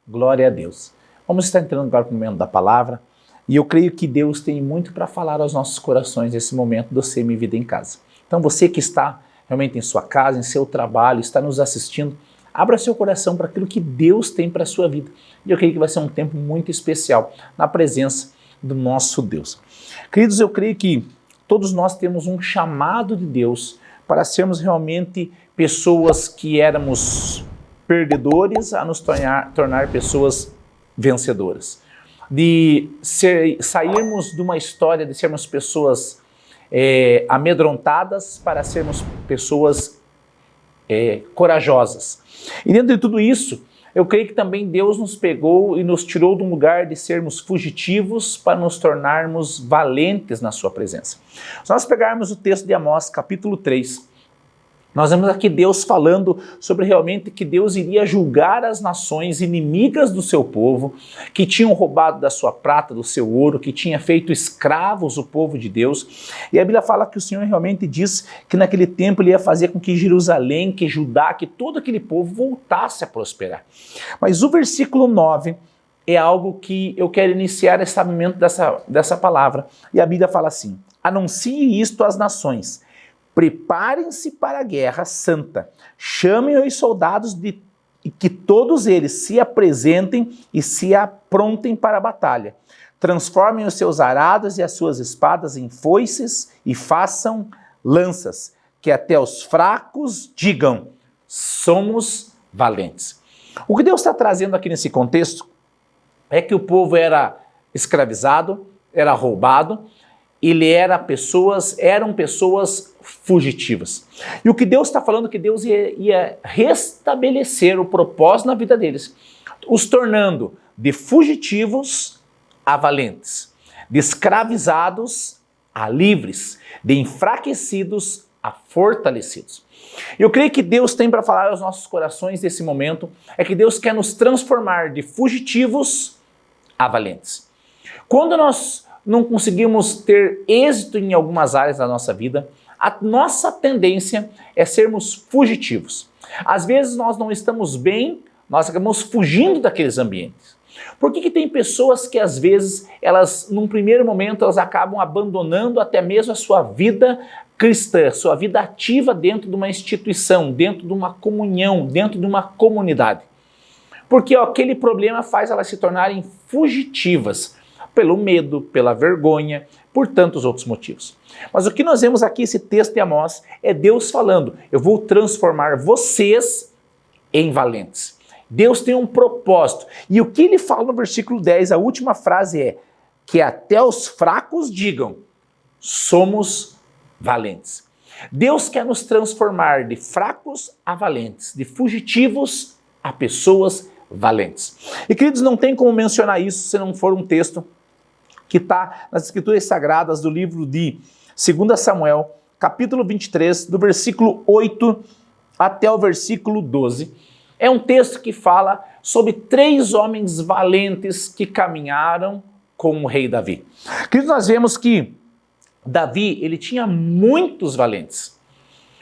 Glória a Deus. Vamos estar entrando agora para o momento da palavra e eu creio que Deus tem muito para falar aos nossos corações nesse momento do Semi Vida em Casa. Então você que está realmente em sua casa, em seu trabalho, está nos assistindo, abra seu coração para aquilo que Deus tem para a sua vida. E eu creio que vai ser um tempo muito especial na presença do nosso Deus. Queridos, eu creio que todos nós temos um chamado de Deus para sermos realmente pessoas que éramos perdedores a nos tornar pessoas vencedoras. De sairmos de uma história de sermos pessoas amedrontadas para sermos pessoas corajosas. E dentro de tudo isso, eu creio que também Deus nos pegou e nos tirou de um lugar de sermos fugitivos para nos tornarmos valentes na sua presença. Se nós pegarmos o texto de Amós, capítulo 3, nós vemos aqui Deus falando sobre realmente que Deus iria julgar as nações inimigas do seu povo, que tinham roubado da sua prata, do seu ouro, que tinha feito escravos o povo de Deus. E a Bíblia fala que o Senhor realmente diz que naquele tempo ele ia fazer com que Jerusalém, que Judá, que todo aquele povo voltasse a prosperar. Mas o versículo 9 é algo que eu quero iniciar esse momento dessa palavra. E a Bíblia fala assim: anuncie isto às nações. Preparem-se para a guerra santa, chamem os soldados e que todos eles se apresentem e se aprontem para a batalha. Transformem os seus arados e as suas espadas em foices e façam lanças, que até os fracos digam, somos valentes. O que Deus está trazendo aqui nesse contexto é que o povo era escravizado, era roubado, eram pessoas fugitivas. E o que Deus está falando é que Deus ia restabelecer o propósito na vida deles, os tornando de fugitivos a valentes, de escravizados a livres, de enfraquecidos a fortalecidos. Eu creio que Deus tem para falar aos nossos corações nesse momento, é que Deus quer nos transformar de fugitivos a valentes. Quando nós não conseguimos ter êxito em algumas áreas da nossa vida, a nossa tendência é sermos fugitivos. Às vezes nós não estamos bem, nós acabamos fugindo daqueles ambientes. Por que tem pessoas que às vezes, num primeiro momento, elas acabam abandonando até mesmo a sua vida cristã, sua vida ativa dentro de uma instituição, dentro de uma comunhão, dentro de uma comunidade? Porque aquele problema faz elas se tornarem fugitivas, pelo medo, pela vergonha, por tantos outros motivos. Mas o que nós vemos aqui, esse texto de Amós, é Deus falando: eu vou transformar vocês em valentes. Deus tem um propósito. E o que ele fala no versículo 10, a última frase é: que até os fracos digam, somos valentes. Deus quer nos transformar de fracos a valentes, de fugitivos a pessoas valentes. E queridos, não tem como mencionar isso se não for um texto que está nas Escrituras Sagradas do livro de 2 Samuel, capítulo 23, do versículo 8 até o versículo 12. É um texto que fala sobre 3 homens valentes que caminharam com o rei Davi. Queridos, nós vemos que Davi, ele tinha muitos valentes,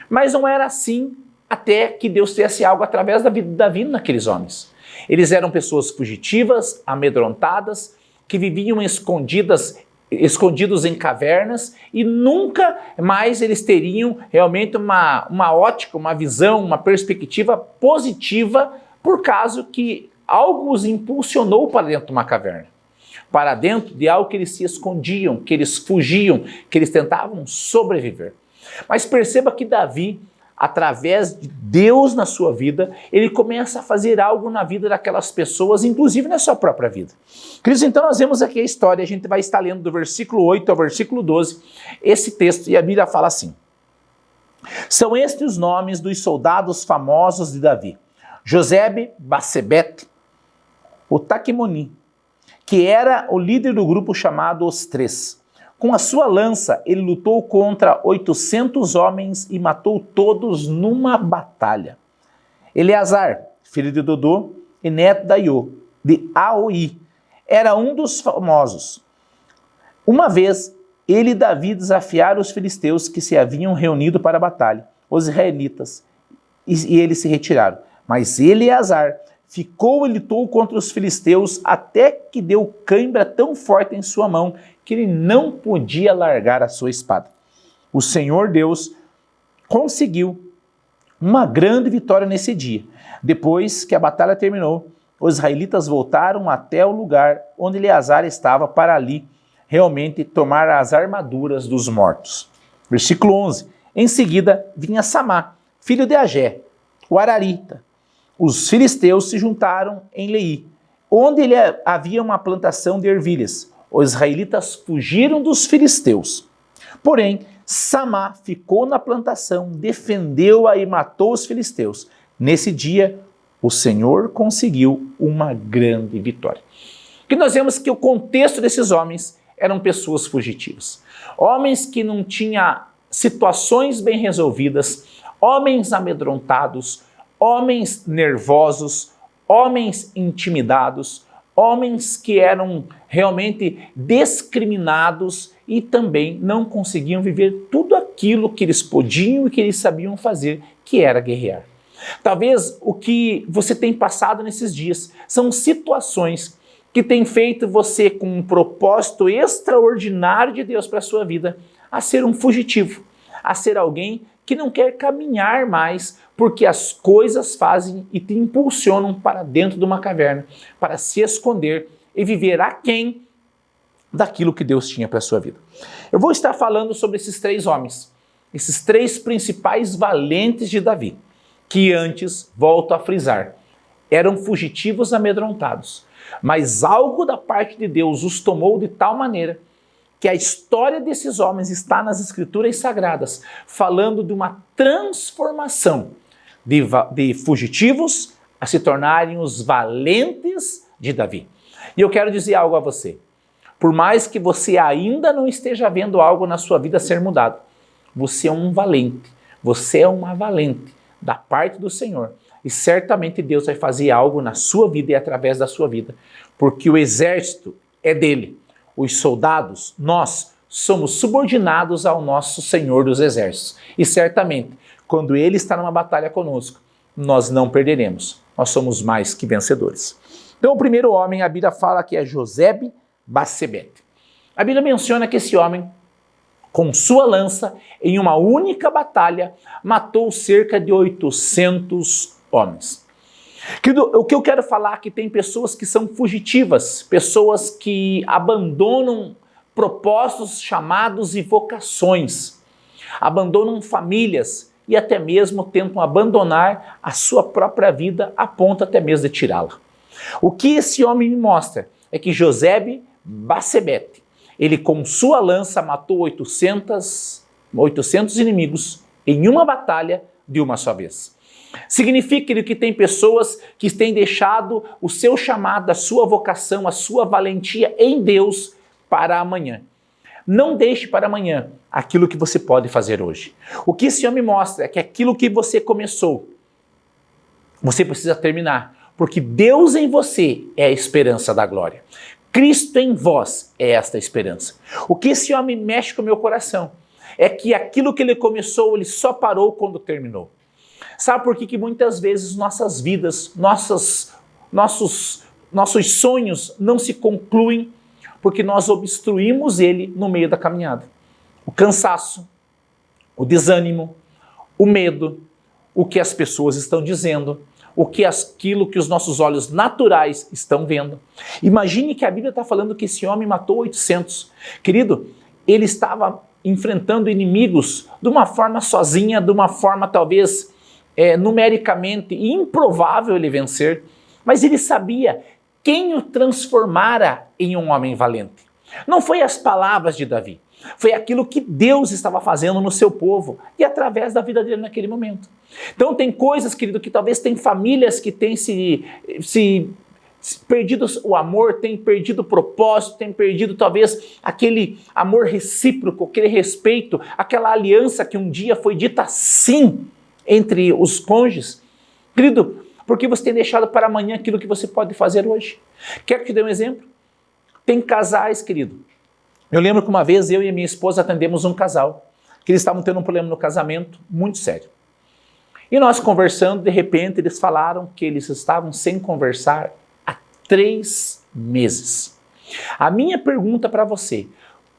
mas não era assim até que Deus fizesse algo através da vida de Davi naqueles homens. Eles eram pessoas fugitivas, amedrontadas, que viviam escondidos em cavernas e nunca mais eles teriam realmente uma ótica, uma visão, uma perspectiva positiva por causa que algo os impulsionou para dentro de uma caverna, para dentro de algo que eles se escondiam, que eles fugiam, que eles tentavam sobreviver. Mas perceba que Davi, através de Deus na sua vida, ele começa a fazer algo na vida daquelas pessoas, inclusive na sua própria vida. Queridos, então nós vemos aqui a história, a gente vai estar lendo do versículo 8 ao versículo 12, esse texto, e a Bíblia fala assim: são estes os nomes dos soldados famosos de Davi: Josebe, Basebete, o Taquimoni, que era o líder do grupo chamado Os Três. Com a sua lança, ele lutou contra 800 homens e matou todos numa batalha. Eleazar, filho de Dodô e neto da Iô, de Aoi, era um dos famosos. Uma vez, ele e Davi desafiaram os filisteus que se haviam reunido para a batalha, os israelitas, e eles se retiraram. Mas Eleazar, ficou e lutou contra os filisteus até que deu cãibra tão forte em sua mão que ele não podia largar a sua espada. O Senhor Deus conseguiu uma grande vitória nesse dia. Depois que a batalha terminou, os israelitas voltaram até o lugar onde Eleazar estava para ali realmente tomar as armaduras dos mortos. Versículo 11. Em seguida vinha Samá, filho de Agé, o Ararita. Os filisteus se juntaram em Leí, onde havia uma plantação de ervilhas. Os israelitas fugiram dos filisteus. Porém, Samá ficou na plantação, defendeu-a e matou os filisteus. Nesse dia, o Senhor conseguiu uma grande vitória. Que nós vemos que o contexto desses homens eram pessoas fugitivas. Homens que não tinham situações bem resolvidas, homens amedrontados, homens nervosos, homens intimidados, homens que eram realmente discriminados e também não conseguiam viver tudo aquilo que eles podiam e que eles sabiam fazer, que era guerrear. Talvez o que você tem passado nesses dias são situações que têm feito você, com um propósito extraordinário de Deus para a sua vida, a ser um fugitivo, a ser alguém que não quer caminhar mais porque as coisas fazem e te impulsionam para dentro de uma caverna, para se esconder e viver aquém daquilo que Deus tinha para a sua vida. Eu vou estar falando sobre esses três homens, esses três principais valentes de Davi, que antes, volto a frisar, eram fugitivos amedrontados, mas algo da parte de Deus os tomou de tal maneira que a história desses homens está nas Escrituras Sagradas, falando de uma transformação de fugitivos a se tornarem os valentes de Davi. E eu quero dizer algo a você. Por mais que você ainda não esteja vendo algo na sua vida ser mudado, você é um valente, você é uma valente da parte do Senhor. E certamente Deus vai fazer algo na sua vida e através da sua vida, porque o exército é dele. Os soldados, nós, somos subordinados ao nosso Senhor dos Exércitos. E certamente, quando Ele está numa batalha conosco, nós não perderemos. Nós somos mais que vencedores. Então, o primeiro homem, a Bíblia fala que é Josebe-Basebete. A Bíblia menciona que esse homem, com sua lança, em uma única batalha, matou cerca de 800 homens. O que eu quero falar é que tem pessoas que são fugitivas, pessoas que abandonam propósitos, chamados e vocações, abandonam famílias e até mesmo tentam abandonar a sua própria vida a ponto até mesmo de tirá-la. O que esse homem me mostra é que Josebe-Basebete, ele com sua lança matou 800 inimigos em uma batalha de uma só vez. Significa que tem pessoas que têm deixado o seu chamado, a sua vocação, a sua valentia em Deus para amanhã. Não deixe para amanhã aquilo que você pode fazer hoje. O que esse homem mostra é que aquilo que você começou, você precisa terminar, porque Deus em você é a esperança da glória. Cristo em vós é esta esperança. O que esse homem mexe com o meu coração é que aquilo que ele começou, ele só parou quando terminou. Sabe por que muitas vezes nossas vidas, nossos sonhos não se concluem? Porque nós obstruímos ele no meio da caminhada. O cansaço, o desânimo, o medo, o que as pessoas estão dizendo, aquilo que os nossos olhos naturais estão vendo. Imagine que a Bíblia está falando que esse homem matou 800. Querido, ele estava enfrentando inimigos de uma forma sozinha, de uma forma talvez numericamente improvável ele vencer, mas ele sabia quem o transformara em um homem valente. Não foi as palavras de Davi, foi aquilo que Deus estava fazendo no seu povo e através da vida dele naquele momento. Então tem coisas, querido, que talvez tem famílias que têm se perdido o amor, têm perdido o propósito, têm perdido talvez aquele amor recíproco, aquele respeito, aquela aliança que um dia foi dita sim entre os cônjuges. Querido, porque você tem deixado para amanhã aquilo que você pode fazer hoje. Quero te dar um exemplo? Tem casais, querido. Eu lembro que uma vez eu e a minha esposa atendemos um casal, que eles estavam tendo um problema no casamento muito sério. E nós conversando, de repente eles falaram que eles estavam sem conversar há 3 meses. A minha pergunta para você: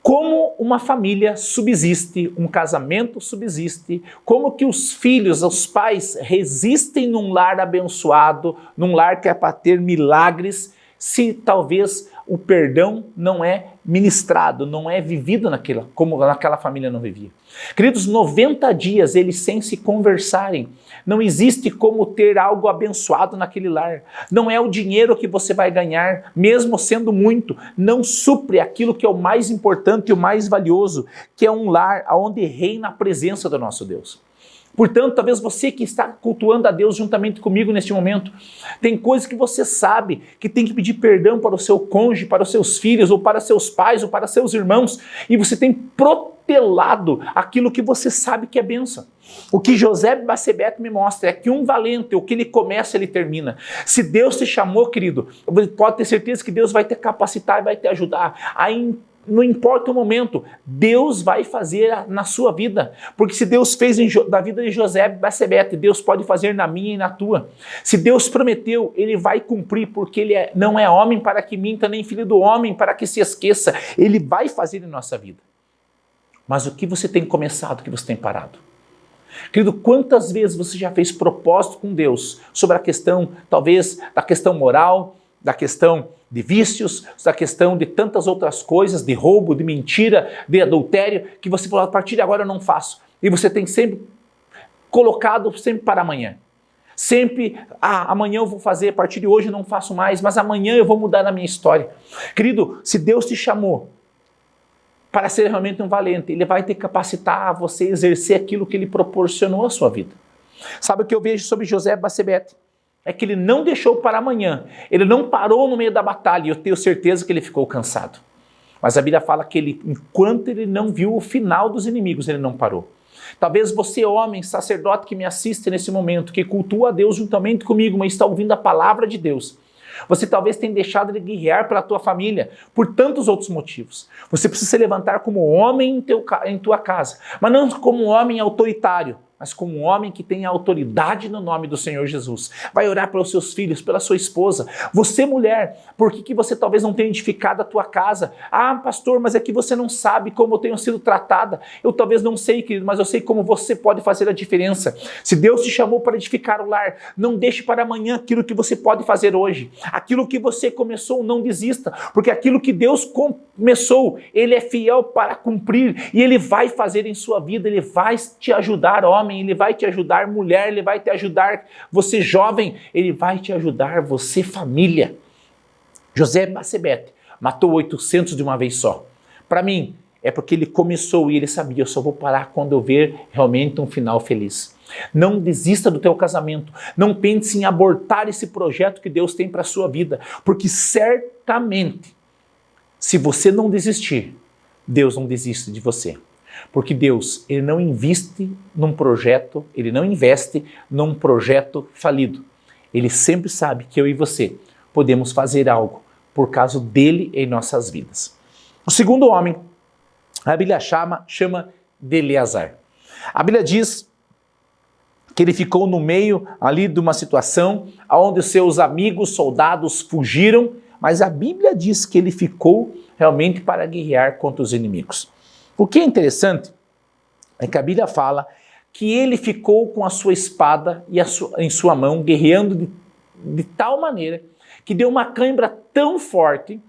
como uma família subsiste, um casamento subsiste, como que os filhos, os pais resistem num lar abençoado, num lar que é para ter milagres, se talvez o perdão não é ministrado, não é vivido como naquela família não vivia. Queridos, 90 dias eles sem se conversarem, não existe como ter algo abençoado naquele lar. Não é o dinheiro que você vai ganhar, mesmo sendo muito, não supre aquilo que é o mais importante e o mais valioso, que é um lar onde reina a presença do nosso Deus. Portanto, talvez você que está cultuando a Deus juntamente comigo neste momento, tem coisas que você sabe que tem que pedir perdão para o seu cônjuge, para os seus filhos, ou para seus pais, ou para seus irmãos, e você tem protelado aquilo que você sabe que é bênção. O que José Bassebete me mostra é que um valente, o que ele começa, ele termina. Se Deus te chamou, querido, pode ter certeza que Deus vai te capacitar e vai te ajudar a não importa o momento, Deus vai fazer na sua vida. Porque se Deus fez na vida de José Bassebete, Deus pode fazer na minha e na tua. Se Deus prometeu, Ele vai cumprir, porque Ele não é homem para que minta, nem filho do homem para que se esqueça. Ele vai fazer em nossa vida. Mas o que você tem começado, o que você tem parado? Querido, quantas vezes você já fez propósito com Deus sobre a questão, talvez, da questão moral, da questão de vícios, da questão de tantas outras coisas, de roubo, de mentira, de adultério, que você falou, a partir de agora eu não faço. E você tem sempre colocado sempre para amanhã. Sempre, amanhã eu vou fazer, a partir de hoje eu não faço mais, mas amanhã eu vou mudar a minha história. Querido, se Deus te chamou para ser realmente um valente, Ele vai te capacitar a você exercer aquilo que Ele proporcionou à sua vida. Sabe o que eu vejo sobre José Bassebete? É que ele não deixou para amanhã, ele não parou no meio da batalha, e eu tenho certeza que ele ficou cansado. Mas a Bíblia fala que enquanto ele não viu o final dos inimigos, ele não parou. Talvez você, homem, sacerdote que me assiste nesse momento, que cultua a Deus juntamente comigo, mas está ouvindo a palavra de Deus, você talvez tenha deixado de guerrear pela tua família, por tantos outros motivos. Você precisa se levantar como homem em tua casa, mas não como um homem autoritário, mas como um homem que tem autoridade no nome do Senhor Jesus. Vai orar pelos seus filhos, pela sua esposa. Você, mulher, por que você talvez não tenha edificado a tua casa? Ah, pastor, mas é que você não sabe como eu tenho sido tratada. Eu talvez não sei, querido, mas eu sei como você pode fazer a diferença. Se Deus te chamou para edificar o lar, não deixe para amanhã aquilo que você pode fazer hoje. Aquilo que você começou, não desista, porque aquilo que Deus começou, Ele é fiel para cumprir, e Ele vai fazer em sua vida, Ele vai te ajudar, homem, Ele vai te ajudar, mulher, Ele vai te ajudar, você jovem, Ele vai te ajudar, você família. José Bassebete matou 800 de uma vez só. Para mim, é porque ele começou e ele sabia, eu só vou parar quando eu ver realmente um final feliz. Não desista do teu casamento, não pense em abortar esse projeto que Deus tem para a sua vida, porque certamente, se você não desistir, Deus não desiste de você. Porque Deus, Ele não investe num projeto, Ele não investe num projeto falido. Ele sempre sabe que eu e você podemos fazer algo por causa dele em nossas vidas. O segundo homem, a Bíblia chama de Eleazar. A Bíblia diz que ele ficou no meio ali de uma situação onde os seus amigos soldados fugiram, mas a Bíblia diz que ele ficou realmente para guerrear contra os inimigos. O que é interessante é que a Bíblia fala que ele ficou com a sua espada em sua mão, guerreando de tal maneira que deu uma cãibra tão forte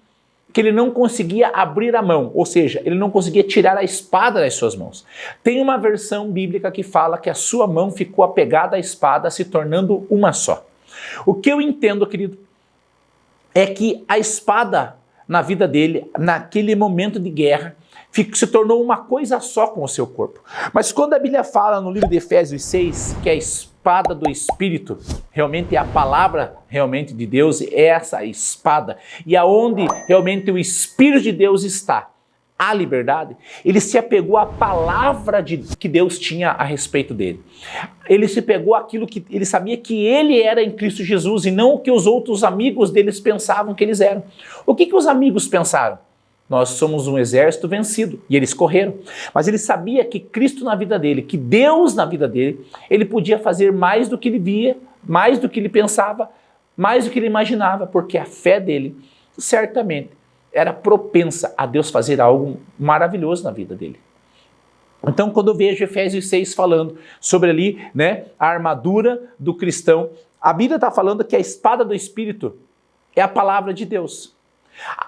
que ele não conseguia abrir a mão, ou seja, ele não conseguia tirar a espada das suas mãos. Tem uma versão bíblica que fala que a sua mão ficou apegada à espada, se tornando uma só. O que eu entendo, querido, é que a espada na vida dele, naquele momento de guerra, se tornou uma coisa só com o seu corpo. Mas quando a Bíblia fala no livro de Efésios 6, que a espada do Espírito realmente é a palavra realmente de Deus, é essa espada, e aonde realmente o Espírito de Deus está, a liberdade, ele se apegou à palavra que Deus tinha a respeito dele. Ele se pegou àquilo que ele sabia que ele era em Cristo Jesus e não o que os outros amigos deles pensavam que eles eram. O que os amigos pensaram? nós somos um exército vencido, e eles correram. Mas ele sabia que Cristo na vida dele, que Deus na vida dele, ele podia fazer mais do que ele via, mais do que ele pensava, mais do que ele imaginava, porque a fé dele, certamente, era propensa a Deus fazer algo maravilhoso na vida dele. Então, quando eu vejo Efésios 6 falando sobre ali, né, a armadura do cristão, a Bíblia está falando que a espada do Espírito é a palavra de Deus.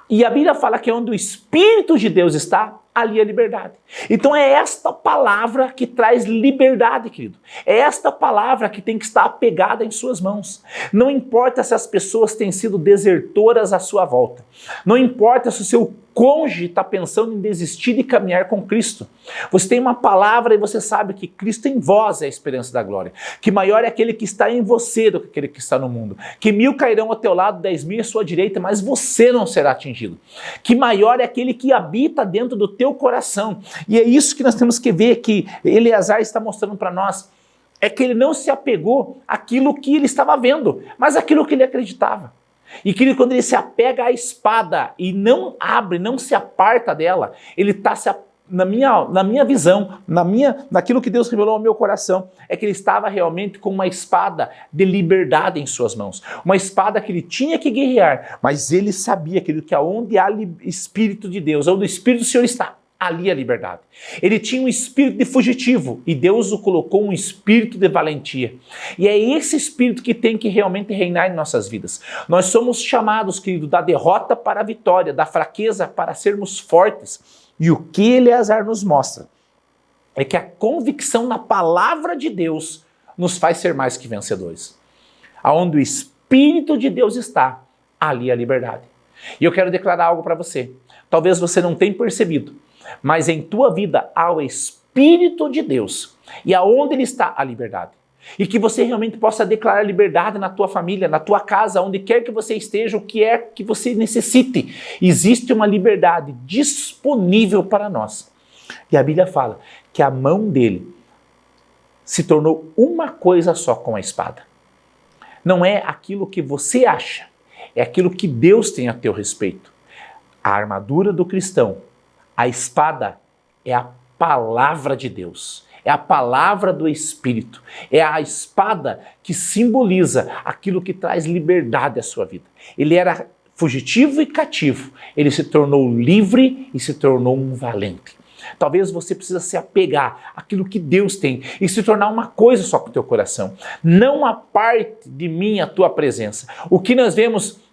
E a Bíblia fala que onde o Espírito de Deus está, ali é liberdade. Então é esta palavra que traz liberdade, querido. É esta palavra que tem que estar apegada em suas mãos. Não importa se as pessoas têm sido desertoras à sua volta. Não importa se o seu cônjuge está pensando em desistir de caminhar com Cristo. Você tem uma palavra e você sabe que Cristo em vós é a esperança da glória. Que maior é aquele que está em você do que aquele que está no mundo. Que 1000 cairão ao teu lado, 10.000 à sua direita, mas você não será atingido. Que maior é aquele que habita dentro do teu coração. E é isso que nós temos que ver que Eleazar está mostrando para nós. É que ele não se apegou àquilo que ele estava vendo, mas àquilo que ele acreditava. E que quando ele se apega à espada e não abre, não se aparta dela, ele está na minha visão, naquilo que Deus revelou ao meu coração, é que ele estava realmente com uma espada de liberdade em suas mãos. Uma espada que ele tinha que guerrear, mas ele sabia que aonde há Espírito de Deus, onde o Espírito do Senhor está, ali a liberdade. Ele tinha um espírito de fugitivo e Deus o colocou um espírito de valentia. E é esse espírito que tem que realmente reinar em nossas vidas. Nós somos chamados, querido, da derrota para a vitória, da fraqueza para sermos fortes. E o que Eleazar nos mostra é que a convicção na palavra de Deus nos faz ser mais que vencedores. Aonde o Espírito de Deus está, ali a liberdade. E eu quero declarar algo para você. Talvez você não tenha percebido, mas em tua vida há o Espírito de Deus. E aonde ele está, a liberdade. E que você realmente possa declarar liberdade na tua família, na tua casa, onde quer que você esteja, o que é que você necessite. Existe uma liberdade disponível para nós. E a Bíblia fala que a mão dele se tornou uma coisa só com a espada. Não é aquilo que você acha, é aquilo que Deus tem a teu respeito. A armadura do cristão, a espada, é a palavra de Deus. É a palavra do Espírito. É a espada que simboliza aquilo que traz liberdade à sua vida. Ele era fugitivo e cativo. Ele se tornou livre e se tornou um valente. Talvez você precisa se apegar àquilo que Deus tem e se tornar uma coisa só com o teu coração. Não aparte de mim a tua presença. O que nós vemos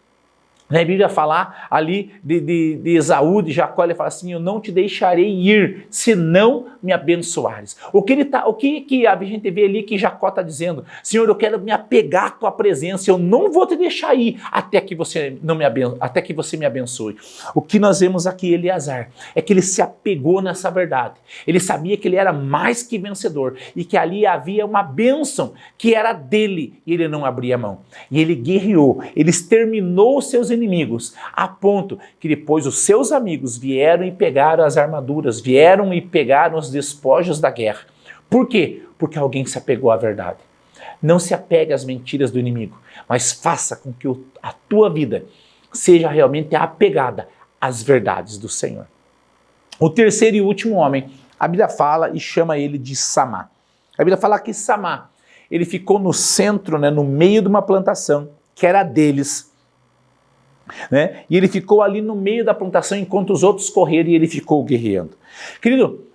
na Bíblia falar ali de Esaú, de Jacó, ele fala assim, eu não te deixarei ir, se não me abençoares. O que a gente vê ali que Jacó está dizendo? Senhor, eu quero me apegar à tua presença, eu não vou te deixar ir até que você me abençoe. O que nós vemos aqui, Eleazar, é que ele se apegou nessa verdade. Ele sabia que ele era mais que vencedor e que ali havia uma bênção que era dele e ele não abria mão. E ele guerreou, ele exterminou os seus inimigos, a ponto que depois os seus amigos vieram e pegaram as armaduras, vieram e pegaram os despojos da guerra. Por quê? Porque alguém se apegou à verdade. Não se apegue às mentiras do inimigo, mas faça com que a tua vida seja realmente apegada às verdades do Senhor. O terceiro e último homem, a Bíblia fala e chama ele de Samá. A Bíblia fala que Samá, ele ficou no centro, no meio de uma plantação que era deles, e ele ficou ali no meio da plantação enquanto os outros correram e ele ficou guerreando. Querido,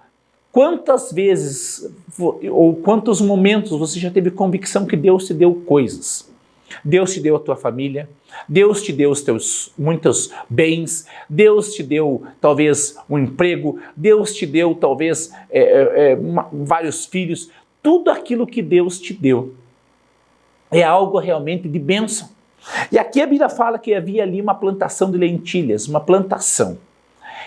quantas vezes ou quantos momentos você já teve convicção que Deus te deu coisas? Deus te deu a tua família, Deus te deu os teus muitos bens, Deus te deu talvez um emprego, Deus te deu talvez vários filhos. Tudo aquilo que Deus te deu é algo realmente de bênção. E aqui a Bíblia fala que havia ali uma plantação de lentilhas, uma plantação.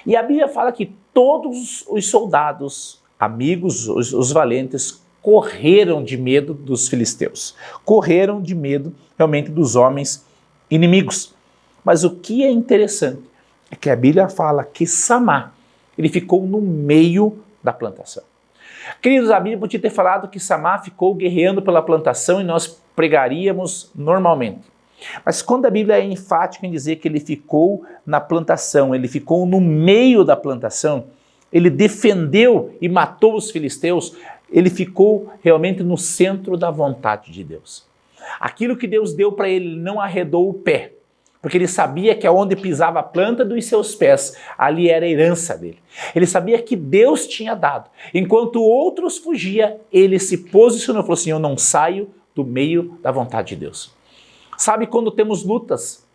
E a Bíblia fala que todos os soldados, amigos, os valentes, correram de medo dos filisteus. Correram de medo realmente dos homens inimigos. Mas o que é interessante é que a Bíblia fala que Samá, ele ficou no meio da plantação. Queridos, a Bíblia podia ter falado que Samá ficou guerreando pela plantação e nós pregaríamos normalmente. Mas quando a Bíblia é enfática em dizer que ele ficou na plantação, ele ficou no meio da plantação, ele defendeu e matou os filisteus, ele ficou realmente no centro da vontade de Deus. Aquilo que Deus deu para ele, ele não arredou o pé, porque ele sabia que aonde pisava a planta dos seus pés, ali era a herança dele. Ele sabia que Deus tinha dado. Enquanto outros fugiam, ele se posicionou e falou assim: eu não saio do meio da vontade de Deus. Sabe, quando temos lutas,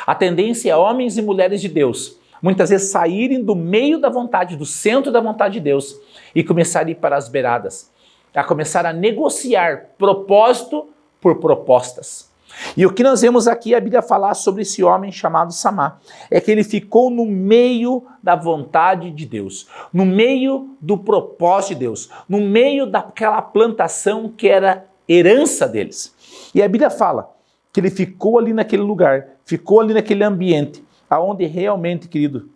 a tendência é homens e mulheres de Deus muitas vezes saírem do meio da vontade, do centro da vontade de Deus e começar a ir para as beiradas, a começar a negociar propósito por propostas. E o que nós vemos aqui a Bíblia falar sobre esse homem chamado Samá é que ele ficou no meio da vontade de Deus, no meio do propósito de Deus, no meio daquela plantação que era herança deles. E a Bíblia fala que ele ficou ali naquele lugar, ficou ali naquele ambiente, aonde realmente, querido,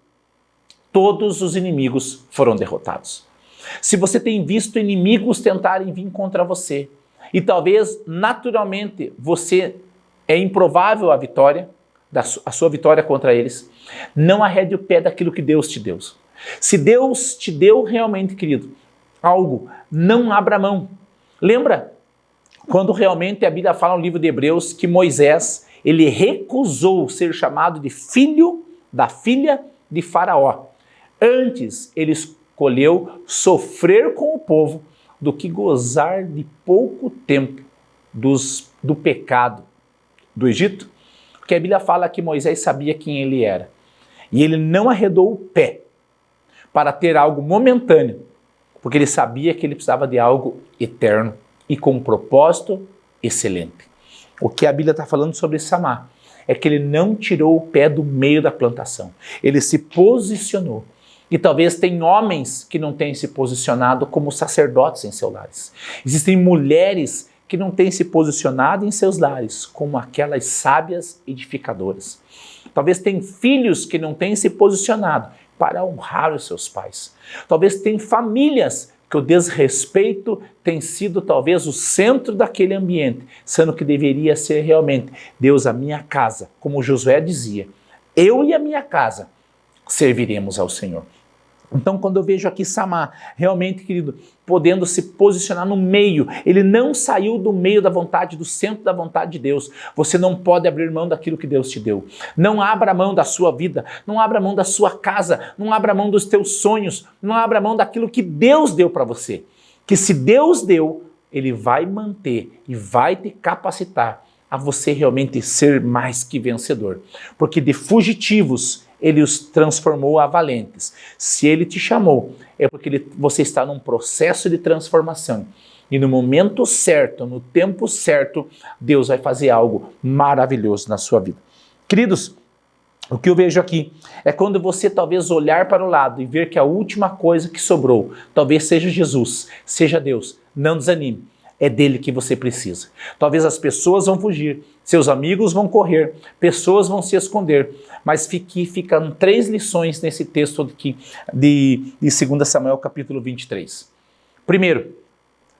todos os inimigos foram derrotados. Se você tem visto inimigos tentarem vir contra você, e talvez naturalmente você é improvável a vitória, a sua vitória contra eles, não arrede o pé daquilo que Deus te deu. Se Deus te deu realmente, querido, algo, não abra mão. Lembra quando realmente a Bíblia fala no livro de Hebreus que Moisés, ele recusou ser chamado de filho da filha de Faraó. Antes ele escolheu sofrer com o povo do que gozar de pouco tempo do pecado do Egito. Porque a Bíblia fala que Moisés sabia quem ele era. E ele não arredou o pé para ter algo momentâneo, porque ele sabia que ele precisava de algo eterno e com um propósito excelente. O que a Bíblia está falando sobre Samá é que ele não tirou o pé do meio da plantação. Ele se posicionou. E talvez tem homens que não têm se posicionado como sacerdotes em seus lares. Existem mulheres que não têm se posicionado em seus lares como aquelas sábias edificadoras. Talvez tem filhos que não têm se posicionado para honrar os seus pais. Talvez tem famílias que o desrespeito tem sido talvez o centro daquele ambiente, sendo que deveria ser realmente Deus, a minha casa, como Josué dizia, eu e a minha casa serviremos ao Senhor. Então, quando eu vejo aqui Samá, realmente, querido, podendo se posicionar no meio, ele não saiu do meio da vontade, do centro da vontade de Deus. Você não pode abrir mão daquilo que Deus te deu. Não abra mão da sua vida, não abra mão da sua casa, não abra mão dos teus sonhos, não abra mão daquilo que Deus deu para você. Que se Deus deu, Ele vai manter e vai te capacitar a você realmente ser mais que vencedor. Porque de fugitivos, Ele os transformou a valentes. Se Ele te chamou, é porque você está num processo de transformação. E no momento certo, no tempo certo, Deus vai fazer algo maravilhoso na sua vida. Queridos, o que eu vejo aqui é quando você talvez olhar para o lado e ver que a última coisa que sobrou, talvez seja Jesus, seja Deus, não desanime. É dele que você precisa. Talvez as pessoas vão fugir, seus amigos vão correr, pessoas vão se esconder, mas ficam 3 lições nesse texto aqui de 2 Samuel capítulo 23. Primeiro,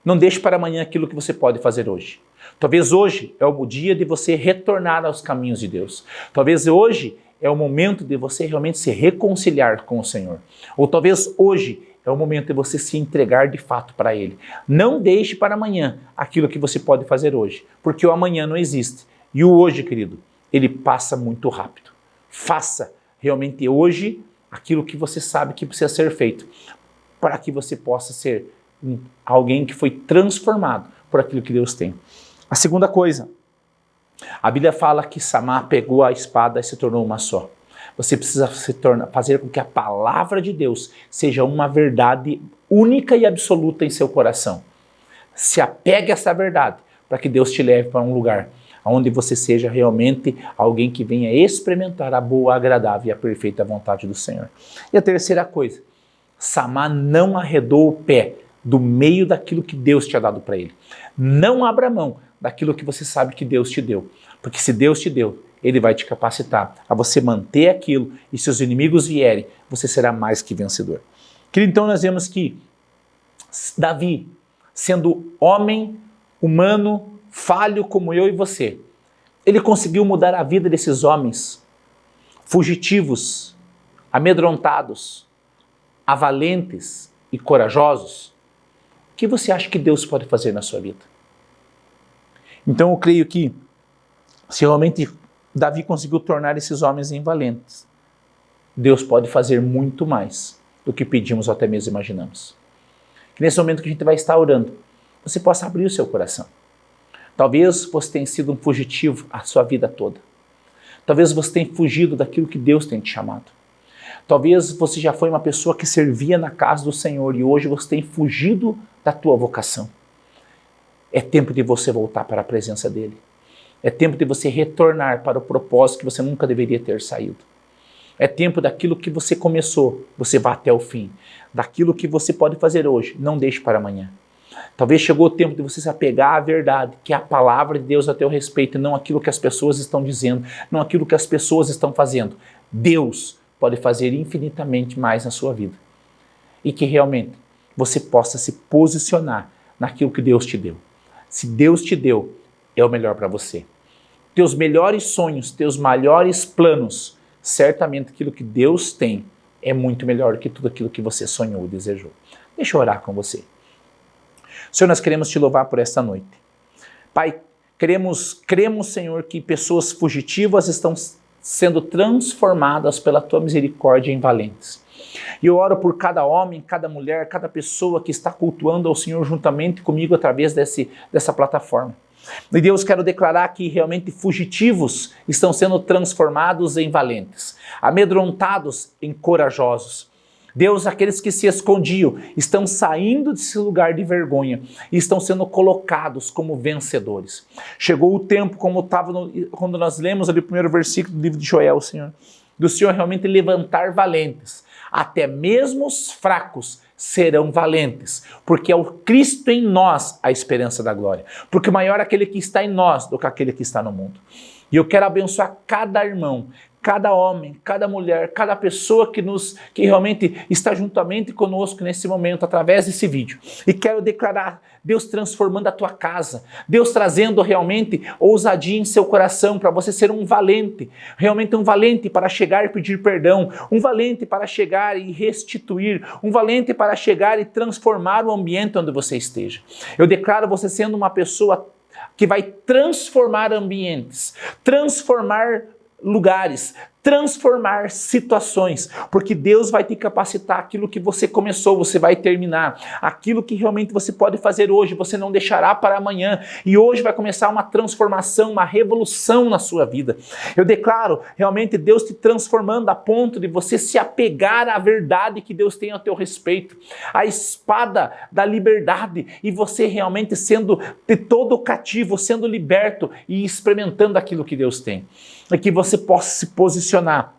não deixe para amanhã aquilo que você pode fazer hoje. Talvez hoje é o dia de você retornar aos caminhos de Deus. Talvez hoje é o momento de você realmente se reconciliar com o Senhor. Ou talvez hoje é o momento de você se entregar de fato para Ele. Não deixe para amanhã aquilo que você pode fazer hoje, porque o amanhã não existe. E o hoje, querido, ele passa muito rápido. Faça realmente hoje aquilo que você sabe que precisa ser feito, para que você possa ser alguém que foi transformado por aquilo que Deus tem. A segunda coisa, a Bíblia fala que Samá pegou a espada e se tornou uma só. Você precisa fazer com que a palavra de Deus seja uma verdade única e absoluta em seu coração. Se apegue a essa verdade para que Deus te leve para um lugar onde você seja realmente alguém que venha experimentar a boa, agradável e a perfeita vontade do Senhor. E a terceira coisa, Samá não arredou o pé do meio daquilo que Deus tinha dado para ele. Não abra mão daquilo que você sabe que Deus te deu, porque se Deus te deu, Ele vai te capacitar a você manter aquilo e se os inimigos vierem, você será mais que vencedor. Querido, então nós vemos que Davi, sendo homem, humano, falho como eu e você, Ele conseguiu mudar a vida desses homens fugitivos, amedrontados, avalentes e corajosos. O que você acha que Deus pode fazer na sua vida? Então eu creio que se realmente Davi conseguiu tornar esses homens em valentes, Deus pode fazer muito mais do que pedimos ou até mesmo imaginamos. Que nesse momento que a gente vai estar orando, você possa abrir o seu coração. Talvez você tenha sido um fugitivo a sua vida toda. Talvez você tenha fugido daquilo que Deus tem te chamado. Talvez você já foi uma pessoa que servia na casa do Senhor e hoje você tem fugido da tua vocação. É tempo de você voltar para a presença dEle. É tempo de você retornar para o propósito que você nunca deveria ter saído. É tempo daquilo que você começou, você vá até o fim. Daquilo que você pode fazer hoje, não deixe para amanhã. Talvez chegou o tempo de você se apegar à verdade, que é a palavra de Deus a teu respeito, e não aquilo que as pessoas estão dizendo, não aquilo que as pessoas estão fazendo. Deus pode fazer infinitamente mais na sua vida. E que realmente você possa se posicionar naquilo que Deus te deu. Se Deus te deu, é o melhor para você. Teus melhores sonhos, teus maiores planos, certamente aquilo que Deus tem é muito melhor do que tudo aquilo que você sonhou e desejou. Deixa eu orar com você. Senhor, nós queremos te louvar por esta noite. Pai, cremos, Senhor, que pessoas fugitivas estão sendo transformadas pela tua misericórdia em valentes. E eu oro por cada homem, cada mulher, cada pessoa que está cultuando ao Senhor juntamente comigo através dessa plataforma. E Deus, quero declarar que realmente fugitivos estão sendo transformados em valentes, amedrontados em corajosos. Deus, aqueles que se escondiam, estão saindo desse lugar de vergonha e estão sendo colocados como vencedores. Chegou o tempo, como estava quando nós lemos ali o primeiro versículo do livro de Joel, Senhor, do Senhor realmente levantar valentes. Até mesmo os fracos serão valentes, porque é o Cristo em nós a esperança da glória. Porque maior é aquele que está em nós do que aquele que está no mundo. E eu quero abençoar cada irmão, cada homem, cada mulher, cada pessoa que realmente está juntamente conosco nesse momento, através desse vídeo. E quero declarar Deus transformando a tua casa, Deus trazendo realmente ousadia em seu coração para você ser um valente, realmente um valente para chegar e pedir perdão, um valente para chegar e restituir, um valente para chegar e transformar o ambiente onde você esteja. Eu declaro você sendo uma pessoa que vai transformar ambientes, transformar lugares, transformar situações, porque Deus vai te capacitar. Aquilo que você começou, você vai terminar. Aquilo que realmente você pode fazer hoje, você não deixará para amanhã. E hoje vai começar uma transformação, uma revolução na sua vida. Eu declaro realmente Deus te transformando a ponto de você se apegar à verdade que Deus tem a teu respeito, a espada da liberdade, e você realmente sendo de todo cativo, sendo liberto e experimentando aquilo que Deus tem. É que você possa se posicionar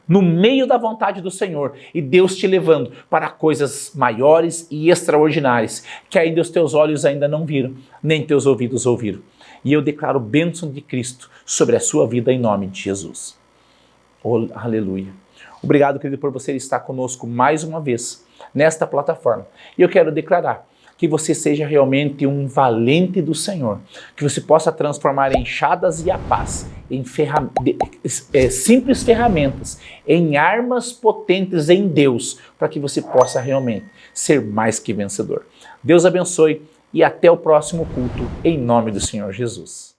no meio da vontade do Senhor e Deus te levando para coisas maiores e extraordinárias que ainda os teus olhos ainda não viram, nem teus ouvidos ouviram. E eu declaro bênção de Cristo sobre a sua vida em nome de Jesus. Oh, aleluia. Obrigado, querido, por você estar conosco mais uma vez nesta plataforma. E eu quero declarar que você seja realmente um valente do Senhor, que você possa transformar enxadas e a paz em simples ferramentas, em armas potentes em Deus, para que você possa realmente ser mais que vencedor. Deus abençoe e até o próximo culto, em nome do Senhor Jesus.